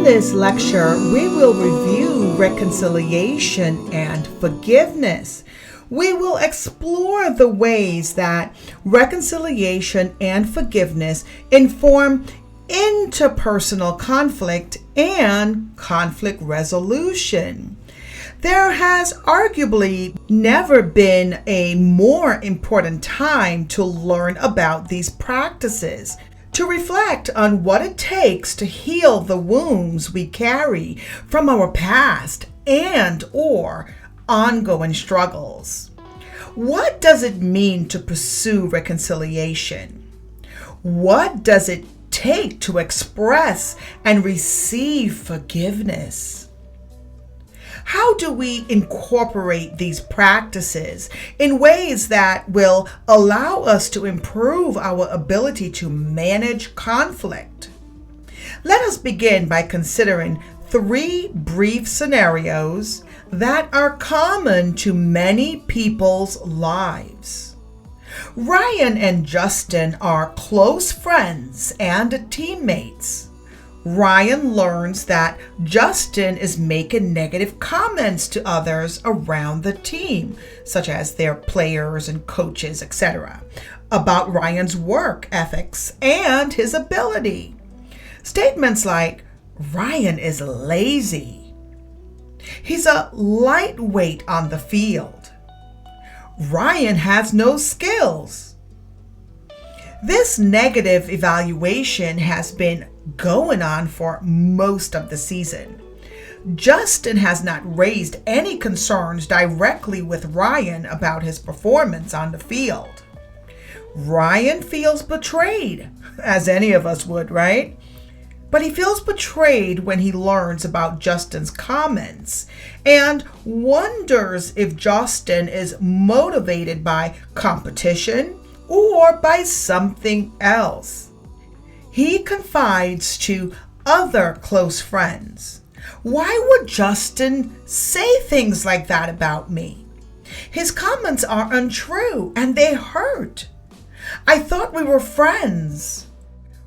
this lecture, we will review reconciliation and forgiveness. We will explore the ways that reconciliation and forgiveness inform interpersonal conflict and conflict resolution. There has arguably never been a more important time to learn about these practices, to reflect on what it takes to heal the wounds we carry from our past and/or ongoing struggles. What does it mean to pursue reconciliation? What does it take to express and receive forgiveness? How do we incorporate these practices in ways that will allow us to improve our ability to manage conflict? Let us begin by considering 3 brief scenarios that are common to many people's lives. Ryan and Justin are close friends and teammates. Ryan learns that Justin is making negative comments to others around the team, such as their players and coaches, etc., about Ryan's work ethics and his ability. Statements like, "Ryan is lazy. He's a lightweight on the field. Ryan has no skills." This negative evaluation has been going on for most of the season. Justin has not raised any concerns directly with Ryan about his performance on the field. Ryan feels betrayed, as any of us would, right? But he feels betrayed when he learns about Justin's comments and wonders if Justin is motivated by competition or by something else. He confides to other close friends. "Why would Justin say things like that about me? His comments are untrue and they hurt. I thought we were friends."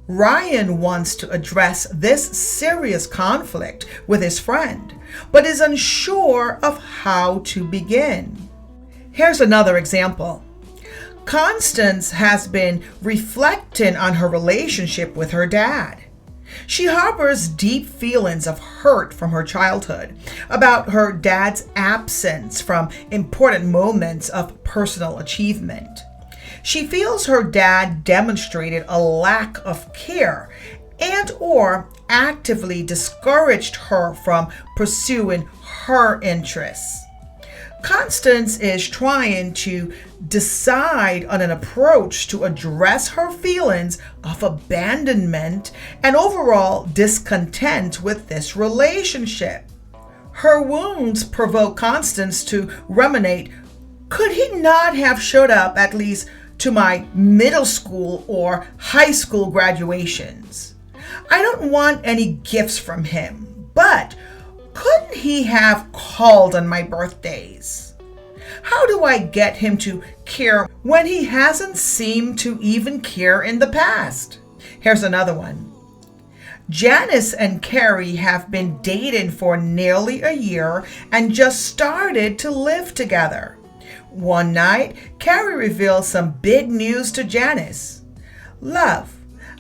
Ryan wants to address this serious conflict with his friend, but is unsure of how to begin. Here's another example. Constance has been reflecting on her relationship with her dad. She harbors deep feelings of hurt from her childhood about her dad's absence from important moments of personal achievement. She feels her dad demonstrated a lack of care and/or actively discouraged her from pursuing her interests. Constance is trying to decide on an approach to address her feelings of abandonment and overall discontent with this relationship. Her wounds provoke Constance to ruminate, "Could he not have showed up at least to my middle school or high school graduations? I don't want any gifts from him, but couldn't he have called on my birthdays? How do I get him to care when he hasn't seemed to even care in the past?" Here's another one. Janice and Carrie have been dating for nearly a year and just started to live together. One night, Carrie reveals some big news to Janice. "Love,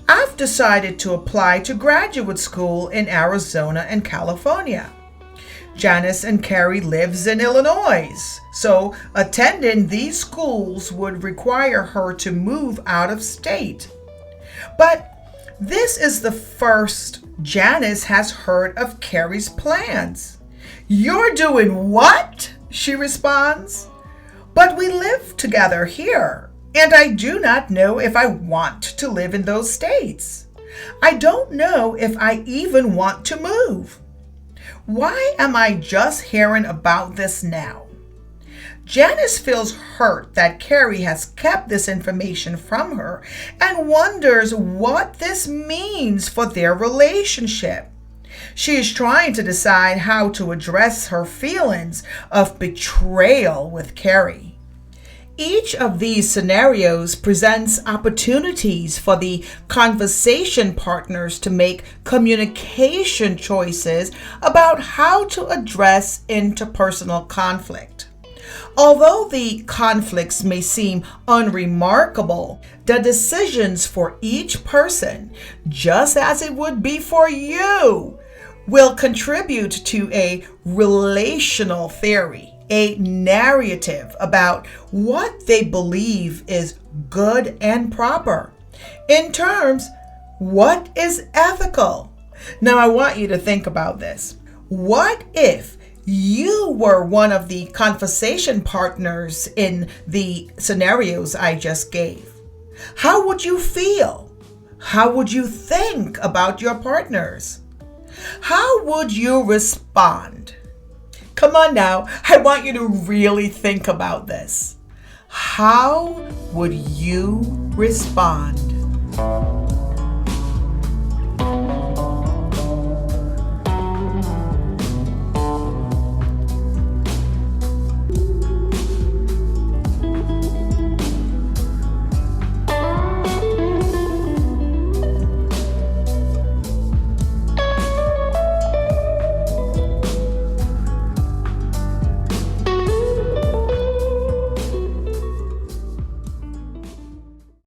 I've decided to apply to graduate school in Arizona and California." Janice and Carrie lives in Illinois, so attending these schools would require her to move out of state. But this is the first Janice has heard of Carrie's plans. "You're doing what?" she responds. "But we live together here, and I do not know if I want to live in those states. I don't know if I even want to move. Why am I just hearing about this now?" Janice feels hurt that Carrie has kept this information from her and wonders what this means for their relationship. She is trying to decide how to address her feelings of betrayal with Carrie. Each of these scenarios presents opportunities for the conversation partners to make communication choices about how to address interpersonal conflict. Although the conflicts may seem unremarkable, the decisions for each person, just as it would be for you, will contribute to a relational theory, a narrative about what they believe is good and proper. In terms, what is ethical? Now, I want you to think about this. What if you were one of the conversation partners in the scenarios I just gave? How would you feel? How would you think about your partners? How would you respond? Come on now, I want you to really think about this. How would you respond?